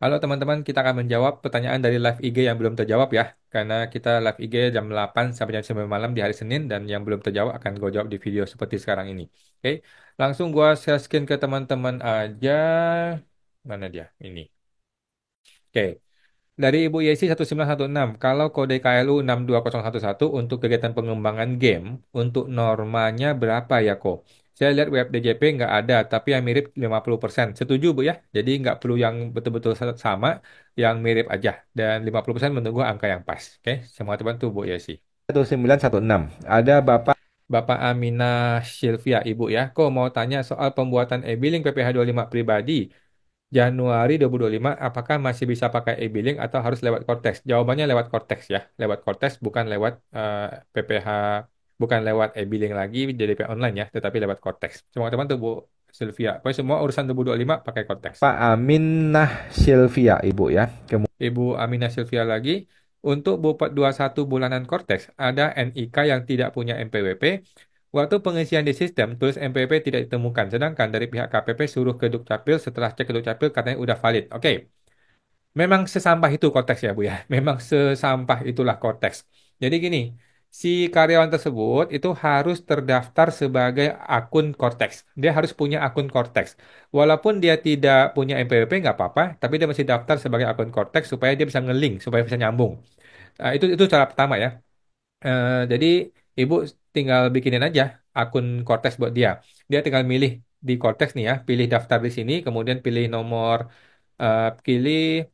Halo teman-teman, kita akan menjawab pertanyaan dari live IG yang belum terjawab ya. Karena kita live IG jam 8 sampai jam 9 malam di hari Senin dan yang belum terjawab akan gue jawab di video seperti sekarang ini. Oke, langsung gue share screen ke teman-teman aja. Mana dia? Ini. Oke, dari Ibu Yesi 1916, kalau kode KLU 62011 untuk kegiatan pengembangan game, untuk normanya berapa ya kok? Saya lihat web DJP nggak ada, tapi yang mirip 50%. Setuju Bu ya? Jadi nggak perlu yang betul-betul sama, yang mirip aja. Dan 50% menunggu angka yang pas. Oke, semua teman tuh Bu Yesi. 1916. Ada Bapak Bapak Aminah Sylvia, Ibu ya. Kok mau tanya soal pembuatan e-billing PPh lima pribadi? Januari 2025, apakah masih bisa pakai e-billing atau harus lewat Cortex? Jawabannya lewat Cortex ya. Lewat Cortex bukan lewat PPH, bukan lewat e-billing lagi JDP online ya, tetapi lewat Cortex. Semua teman tuh Bu Sylvia. Pokoknya semua urusan 2025 pakai Cortex. Aminah Sylvia, Ibu ya. Ibu Aminah Sylvia lagi. Untuk Bu 21 bulanan Cortex, ada NIK yang tidak punya MPWP. Waktu pengisian di sistem, tulis MPWP tidak ditemukan. Sedangkan dari pihak KPP suruh ke Dukcapil, setelah cek ke Dukcapil katanya udah valid. Oke. Memang sesampah itu konteks ya Bu ya. Memang sesampah itulah konteks. Jadi gini, si karyawan tersebut itu harus terdaftar sebagai akun Cortex. Dia harus punya akun Cortex. Walaupun dia tidak punya NPWP nggak apa-apa, tapi dia masih daftar sebagai akun Cortex supaya dia bisa nge-link, supaya bisa nyambung. Itu cara pertama ya. Jadi Ibu tinggal bikinin aja akun Cortex buat dia. Dia tinggal milih di Cortex nih ya, pilih daftar di sini, kemudian pilih nomor, pilih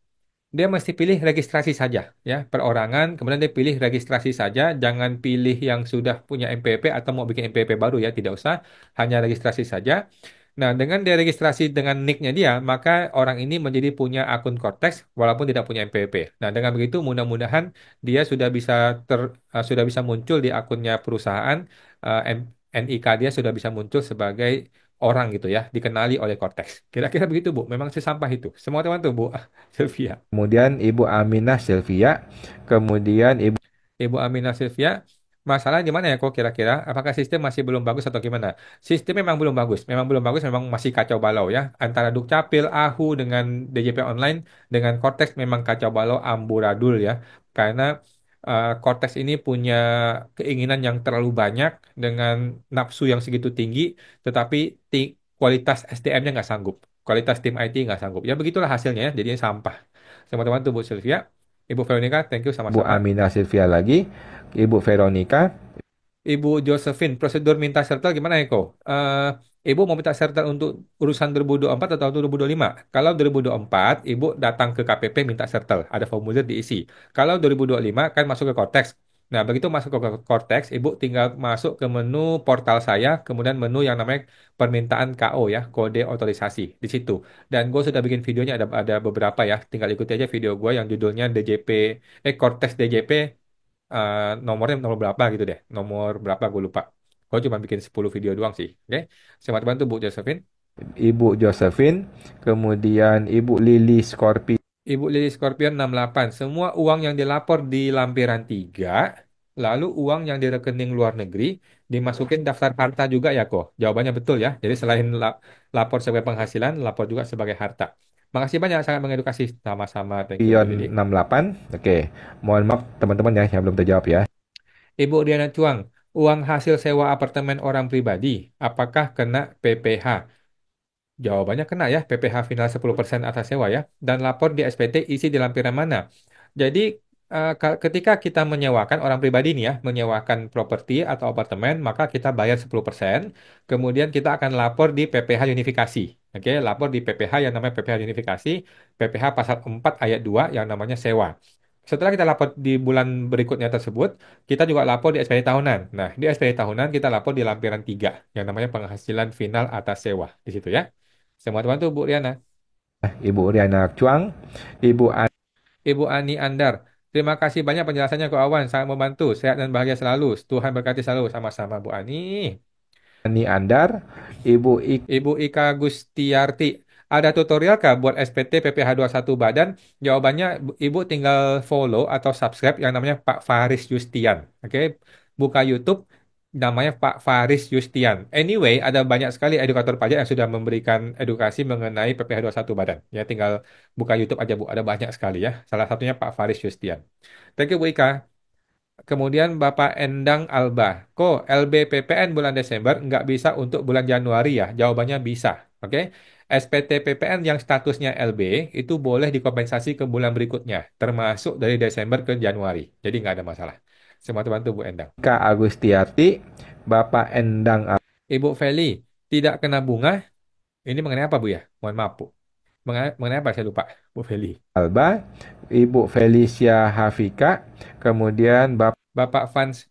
dia mesti pilih registrasi saja ya, perorangan, kemudian dia pilih registrasi saja, jangan pilih yang sudah punya MPP atau mau bikin MPP baru ya, tidak usah, hanya registrasi saja. Nah, dengan dia registrasi dengan nicknya dia, maka orang ini menjadi punya akun Cortex walaupun tidak punya MPP. Nah, dengan begitu mudah-mudahan dia sudah bisa muncul di akunnya perusahaan, NIK dia sudah bisa muncul sebagai orang gitu ya, dikenali oleh Cortex. Kira-kira begitu, Bu. Memang sesampah itu. Semua teman tuh, Bu. Sylvia. Kemudian Ibu Aminah Sylvia. Kemudian Ibu Ibu Aminah Sylvia, masalah di mana ya kok kira-kira? Apakah sistem masih belum bagus atau gimana? Sistem memang belum bagus, memang belum bagus, memang masih kacau balau ya. Antara Dukcapil, AHU dengan DJP Online dengan Cortex memang kacau balau amburadul ya. Karena Cortex ini punya keinginan yang terlalu banyak dengan nafsu yang segitu tinggi, tetapi kualitas SDM-nya nggak sanggup. Kualitas tim IT nggak sanggup. Ya begitulah hasilnya ya, jadinya sampah. Teman-teman tuh Bu Sylvia. Ibu Veronica, thank you sama-sama. Aminah Sylvia lagi. Ibu Veronica. Ibu Josephine, prosedur minta sertal gimana ya kok? Ibu mau minta sertal untuk urusan 2024 atau 2025? Kalau 2024, Ibu datang ke KPP minta sertal, ada formulir diisi. Kalau 2025 kan masuk ke Cortex. Nah, begitu masuk ke Cortex, Ibu tinggal masuk ke menu portal saya, kemudian menu yang namanya permintaan KO ya, kode otorisasi di situ. Dan gue sudah bikin videonya ada beberapa ya, tinggal ikuti aja video gue yang judulnya DJP Cortex DJP, nomornya nomor berapa gitu deh. Nomor berapa gue lupa. Gue cuma bikin 10 video doang sih. Oke. Selamat bantu Bu Josephine. Ibu Josephine. Kemudian Ibu Lili Scorpio. Ibu Lili Scorpion 68. Semua uang yang dilapor di lampiran 3, lalu uang yang di rekening luar negeri, dimasukin daftar harta juga ya kok. Jawabannya betul ya. Jadi selain lapor sebagai penghasilan, lapor juga sebagai harta. Makasih banyak, sangat mengedukasi. Sama-sama. Thank you Bu Pion Lili. 68. Oke, mohon maaf teman-teman ya yang belum terjawab ya. Ibu Diana Chuang, uang hasil sewa apartemen orang pribadi, apakah kena PPh? Jawabannya kena ya, PPh final 10% atas sewa ya. Dan lapor di SPT isi di lampiran mana. Jadi ketika kita menyewakan orang pribadi nih ya, menyewakan properti atau apartemen, maka kita bayar 10%. Kemudian kita akan lapor di PPh unifikasi. Oke, lapor di PPh yang namanya PPh unifikasi, PPh pasal 4 ayat 2 yang namanya sewa. Setelah kita lapor di bulan berikutnya tersebut, kita juga lapor di SPT tahunan. Nah, di SPT tahunan kita lapor di lampiran 3 yang namanya penghasilan final atas sewa. Di situ ya. Semua teman tuh Bu Riana. Ibu Riana Chuang. Ibu Ibu Ani Andar. Terima kasih banyak penjelasannya Ko Awan. Sangat membantu. Sehat dan bahagia selalu. Tuhan berkati selalu. Sama-sama Bu Ani. Ani Andar. Ibu Ibu Ika Gustiarti. Ada tutorial kah buat SPT PPh satu Badan? Jawabannya Ibu tinggal follow atau subscribe yang namanya Pak Faris Justian. Oke. Buka YouTube. Namanya Pak Faris Yustian. Anyway, ada banyak sekali edukator pajak yang sudah memberikan edukasi mengenai PPh satu badan. Ya, tinggal buka YouTube aja, Bu. Ada banyak sekali ya. Salah satunya Pak Faris Yustian. Thank you, Bu Ika. Kemudian Bapak Endang Alba. Kok LBPPN bulan Desember nggak bisa untuk bulan Januari ya? Jawabannya bisa. Oke. SPT PPN yang statusnya LB itu boleh dikompensasi ke bulan berikutnya, termasuk dari Desember ke Januari. Jadi nggak ada masalah. Semua bantu Bu Endang. Kak Agustiati, Bapak Endang Ibu Feli, tidak kena bunga. Ini mengenai apa Bu ya? Mohon maaf Bu. Mengenai apa saya lupa, Bu Feli. Alba, Ibu Felicia Hafika, kemudian Bapak Bapak Fans,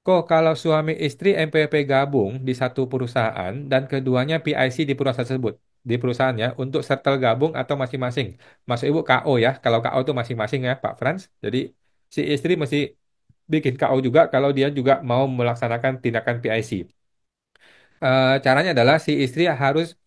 kok kalau suami istri MPP gabung di satu perusahaan dan keduanya PIC di perusahaan tersebut, di perusahaannya untuk settle gabung atau masing-masing? Maksud Ibu KO ya, kalau KO itu masing-masing ya Pak Frans. Jadi si istri mesti bikin KO juga kalau dia juga mau melaksanakan tindakan PIC. Caranya adalah si istri harus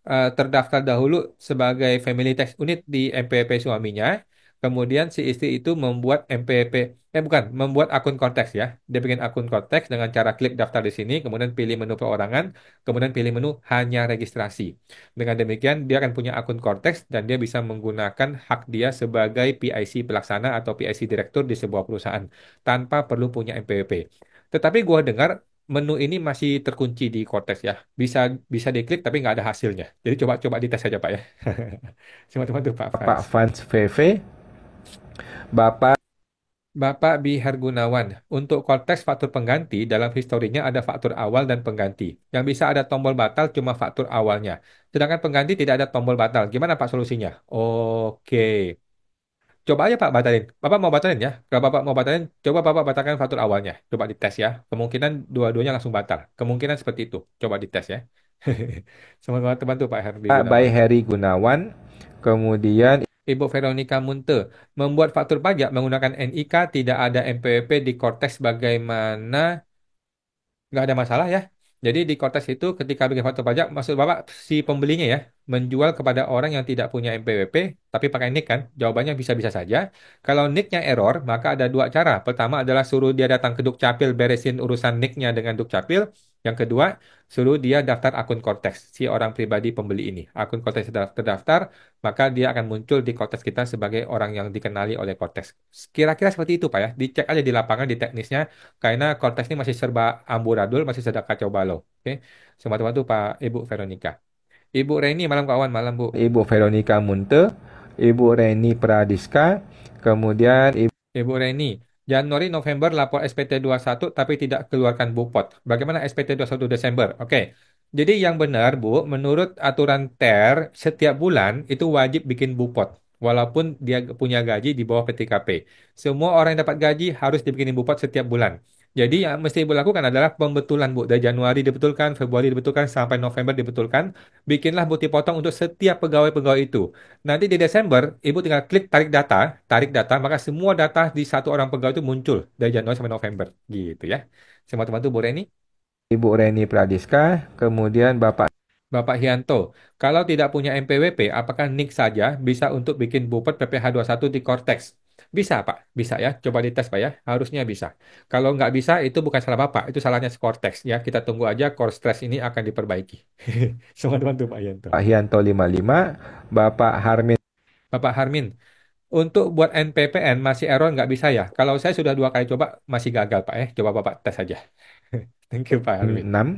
terdaftar dahulu sebagai Family Tax Unit di MPP suaminya. Kemudian si istri itu membuat MPP, bukan, membuat akun konteks ya. Dia bikin akun konteks dengan cara klik daftar di sini, kemudian pilih menu perorangan, kemudian pilih menu hanya registrasi. Dengan demikian dia akan punya akun konteks dan dia bisa menggunakan hak dia sebagai PIC pelaksana atau PIC direktur di sebuah perusahaan tanpa perlu punya MPWP. Tetapi gua dengar menu ini masih terkunci di Cortex ya. Bisa bisa diklik tapi nggak ada hasilnya. Jadi coba-coba dites saja Pak ya. Teman-teman tuh Pak Franz. Fans VV, Bapak Bapak Bihar Gunawan, untuk konteks faktur pengganti dalam historinya ada faktur awal dan pengganti. Yang bisa ada tombol batal cuma faktur awalnya. Sedangkan pengganti tidak ada tombol batal. Gimana Pak solusinya? Oke. Coba aja Pak batalin. Bapak mau batalin ya? Kalau Bapak mau batalin, coba Bapak batalkan faktur awalnya. Coba dites ya. Kemungkinan dua-duanya langsung batal. Kemungkinan seperti itu. Coba dites ya. Semoga teman tuh Pak Herbi Bayi Gunawan. Heri Gunawan, kemudian Ibu Veronica Munte membuat faktur pajak menggunakan NIK tidak ada MPWP di Cortex bagaimana nggak ada masalah ya. Jadi di Cortex itu ketika bikin faktur pajak, maksud Bapak si pembelinya ya, menjual kepada orang yang tidak punya NPWP, tapi pakai NIK kan? Jawabannya bisa-bisa saja. Kalau NIK-nya error, maka ada dua cara. Pertama adalah suruh dia datang ke Dukcapil, beresin urusan NIK-nya dengan Dukcapil. Yang kedua, suruh dia daftar akun Cortex, si orang pribadi pembeli ini. Akun Cortex sudah terdaftar, maka dia akan muncul di Cortex kita sebagai orang yang dikenali oleh Cortex. Kira-kira seperti itu Pak ya. Dicek aja di lapangan, di teknisnya karena konteks ini masih serba amburadul, masih sedang kacau balau. Oke, semua teman tuh Pak Ibu Veronica. Ibu Reni, malam kawan, malam Bu. Ibu Veronica Munte, Ibu Reni Pradiska, kemudian Ibu Reni, Januari November lapor SPT 21 tapi tidak keluarkan BUPOT. Bagaimana SPT 21 Desember? Oke. Jadi yang benar, Bu, menurut aturan TER setiap bulan itu wajib bikin BUPOT walaupun dia punya gaji di bawah PTKP. Semua orang yang dapat gaji harus dibikin BUPOT setiap bulan. Jadi yang mesti Ibu lakukan adalah pembetulan, Bu. Dari Januari dibetulkan, Februari dibetulkan, sampai November dibetulkan. Bikinlah bukti potong untuk setiap pegawai-pegawai itu. Nanti di Desember, Ibu tinggal klik tarik data, maka semua data di satu orang pegawai itu muncul dari Januari sampai November, gitu ya. Semua teman tuh Bu Reni, Ibu Reni Pradiska, kemudian Bapak Bapak Hianto. Kalau tidak punya MPWP, apakah NIK saja bisa untuk bikin bupet PPh satu di Cortex? Bisa, Pak. Bisa ya. Coba dites, Pak ya. Harusnya bisa. Kalau nggak bisa, itu bukan salah Bapak. Itu salahnya Cortex ya. Kita tunggu aja Core Stress ini akan diperbaiki. Semua teman tuh Pak Hianto. Hianto 55, Bapak Harmin Bapak Harmin, untuk buat NPPN masih error nggak bisa ya? Kalau saya sudah dua kali coba masih gagal Pak. Coba Bapak tes aja. Thank you Pak Harmin. 6,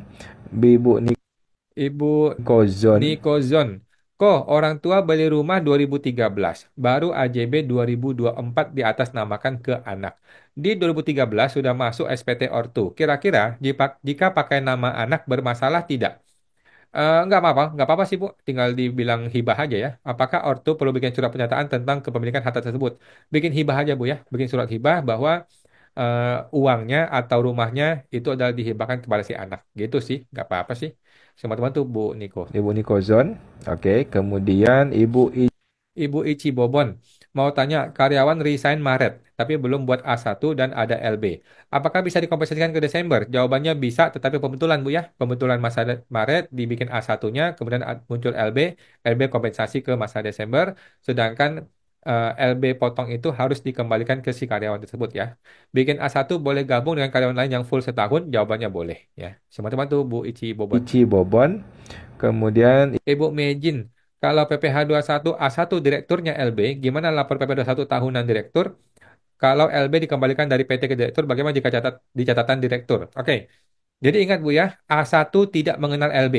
Ibu Ibu Nikozon, Nikozon. Kok orang tua beli rumah 2013, baru AJB 2024 di atas namakan ke anak. Di 2013 sudah masuk SPT Ortu. Kira-kira jika pakai nama anak bermasalah tidak? Nggak apa-apa sih Bu, tinggal dibilang hibah aja ya. Apakah ortu perlu bikin surat pernyataan tentang kepemilikan harta tersebut? Bikin hibah aja Bu ya, bikin surat hibah bahwa uangnya atau rumahnya itu adalah dihibahkan kepada si anak. Gitu sih, nggak apa-apa sih. Semua teman tuh Bu Niko. Ibu Nikozon, oke, kemudian Ibu Ibu Ichi Bobon mau tanya karyawan resign Maret tapi belum buat A1 dan ada LB. Apakah bisa dikompensasikan ke Desember? Jawabannya bisa, tetapi pembetulan Bu ya. Pembetulan masa Maret dibikin A1-nya, kemudian muncul LB, LB kompensasi ke masa Desember, sedangkan LB potong itu harus dikembalikan ke si karyawan tersebut ya. Bikin A1 boleh gabung dengan karyawan lain yang full setahun? Jawabannya boleh ya. Semua-teman tuh Bu Ici Bobon. Ichi Bobon. Kemudian Ibu Mejin, kalau PPh satu A1 direkturnya LB, gimana lapor PPh satu tahunan direktur? Kalau LB dikembalikan dari PT ke direktur, bagaimana jika di catatan direktur? Oke, jadi ingat Bu ya, A1 tidak mengenal LB.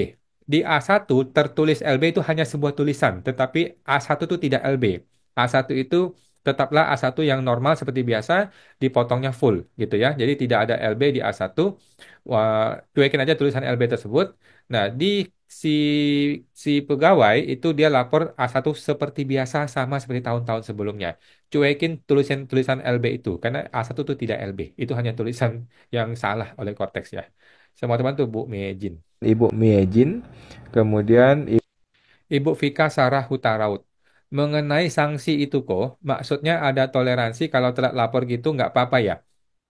Di A1 tertulis LB itu hanya sebuah tulisan, tetapi A1 itu tidak LB. A1 itu tetaplah A1 yang normal seperti biasa, dipotongnya full gitu ya. Jadi tidak ada LB di A1. Wah, cuekin aja tulisan LB tersebut. Nah, di si si pegawai itu dia lapor A1 seperti biasa sama seperti tahun-tahun sebelumnya. Cuekin tulisan-tulisan LB itu karena A1 itu tidak LB. Itu hanya tulisan yang salah oleh Cortex ya. Semua teman tuh Bu Mejin. Ibu Miejin. Kemudian Ibu Vika Sarah Hutaraut. Mengenai sanksi itu kok, maksudnya ada toleransi kalau telat lapor gitu nggak apa-apa ya.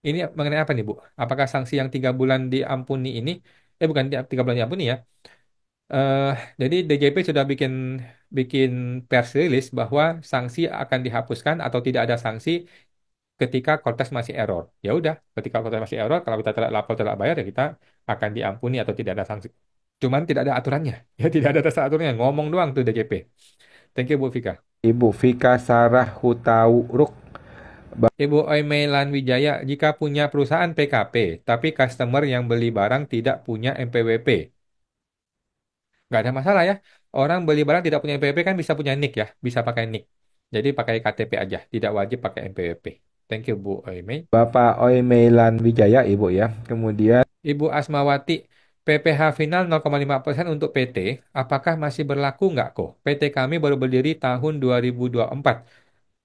Ini mengenai apa nih Bu? Apakah sanksi yang 3 bulan diampuni ini? Bukan 3 bulan diampuni ya. Eh, jadi DJP sudah bikin bikin press release bahwa sanksi akan dihapuskan atau tidak ada sanksi ketika Cortex masih error. Ya udah, ketika Cortex masih error, kalau kita telat lapor, telat bayar, ya kita akan diampuni atau tidak ada sanksi. Cuman tidak ada aturannya. Ya tidak ada dasar aturannya. Ngomong doang tuh DJP. Thank you Bu Vika. Ibu Vika Sarah Hutauruk. Ibu Oimelan Wijaya, jika punya perusahaan PKP, tapi customer yang beli barang tidak punya MPWP, nggak ada masalah ya. Orang beli barang tidak punya MPWP kan bisa punya NIK ya, bisa pakai NIK. Jadi pakai KTP aja, tidak wajib pakai MPWP. Thank you Bu Oimei. Bapak Oimelan Wijaya, Ibu ya. Kemudian Ibu Asmawati, PPh final 0,5% untuk PT, apakah masih berlaku nggak kok? PT kami baru berdiri tahun 2024.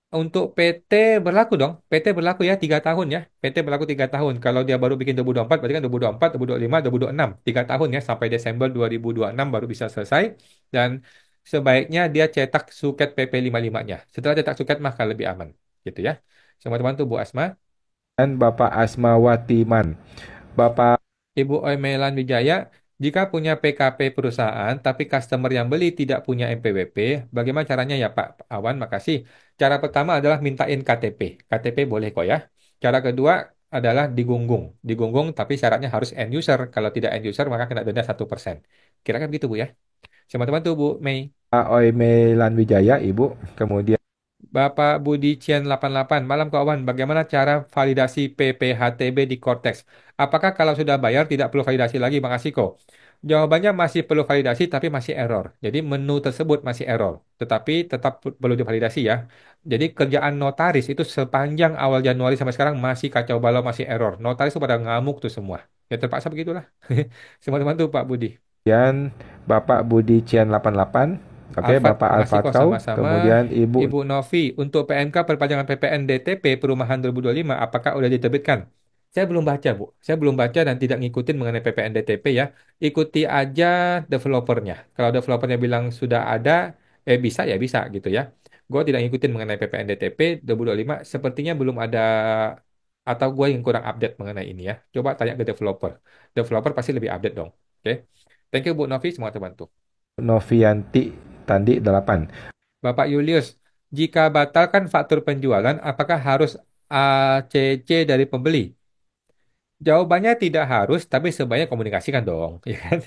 Untuk PT berlaku dong. PT berlaku ya 3 tahun ya. PT berlaku 3 tahun. Kalau dia baru bikin 2024, berarti kan 2024, 2025, 2026. 3 tahun ya sampai Desember 2026 baru bisa selesai. Dan sebaiknya dia cetak suket PP 55-nya. Setelah cetak suket maka lebih aman. Gitu ya. Semua teman tuh Bu Asma. Bapak Asmawatiman. Bapak Ibu Oimelan Wijaya, jika punya PKP perusahaan tapi customer yang beli tidak punya MPWP, bagaimana caranya ya Pak Awan? Makasih. Cara pertama adalah mintain KTP. KTP boleh kok ya. Cara kedua adalah digunggung. Digunggung tapi syaratnya harus end user. Kalau tidak end user maka kena denda 1%. Kira-kira begitu Bu ya. Teman-teman tuh Bu Mei. Oimelan Wijaya, Ibu. Kemudian Bapak Budi Cian 88, malam kawan, bagaimana cara validasi PPHTB di Cortex? Apakah kalau sudah bayar tidak perlu validasi lagi, Bang Asiko? Jawabannya masih perlu validasi tapi masih error. Jadi menu tersebut masih error, tetapi tetap perlu divalidasi ya. Jadi kerjaan notaris itu sepanjang awal Januari sampai sekarang masih kacau balau, masih error. Notaris itu pada ngamuk tuh semua. Ya terpaksa begitulah. Semua teman tuh Pak Budi. Bapak Budi Cian 88. Oke, Alfat, Bapak makasih kok Alfatkau. sama-sama. Kemudian Ibu Ibu Novi, untuk PMK perpanjangan PPN DTP Perumahan 2025, apakah udah diterbitkan? Saya belum baca, Bu. Saya belum baca dan tidak ngikutin mengenai PPN DTP ya. Ikuti aja developernya. Kalau developernya bilang sudah ada, bisa ya bisa gitu ya. Gue tidak ngikutin mengenai PPN DTP 2025, sepertinya belum ada atau gue yang kurang update mengenai ini ya. Coba tanya ke developer. Developer pasti lebih update dong. Oke. Thank you Bu Novi, semua terbantu. Novianti Tandi 8. Bapak Julius, jika batalkan faktur penjualan, apakah harus ACC dari pembeli? Jawabannya tidak harus, tapi sebaiknya komunikasikan dong, ya kan?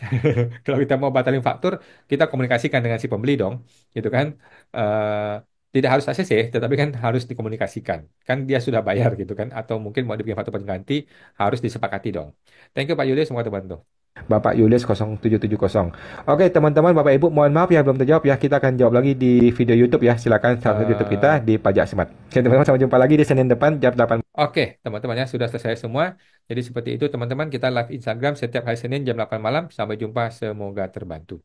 Kalau kita mau batalin faktur, kita komunikasikan dengan si pembeli dong, gitu kan? Eh, tidak harus ACC, tetapi kan harus dikomunikasikan. Kan dia sudah bayar gitu kan? Atau mungkin mau dibikin faktur pengganti, harus disepakati dong. Thank you Pak Julius, semoga terbantu. Bapak Yulius 0770. Oke, teman-teman, Bapak Ibu, mohon maaf ya belum terjawab ya. Kita akan jawab lagi di video YouTube ya. Silakan subscribe YouTube kita Eh, di Pajak Smart. Oke, teman-teman, sampai jumpa lagi di Senin depan jam 8. Oke, teman-teman ya sudah selesai semua. Jadi seperti itu teman-teman, kita live Instagram setiap hari Senin jam 8 malam. Sampai jumpa, semoga terbantu.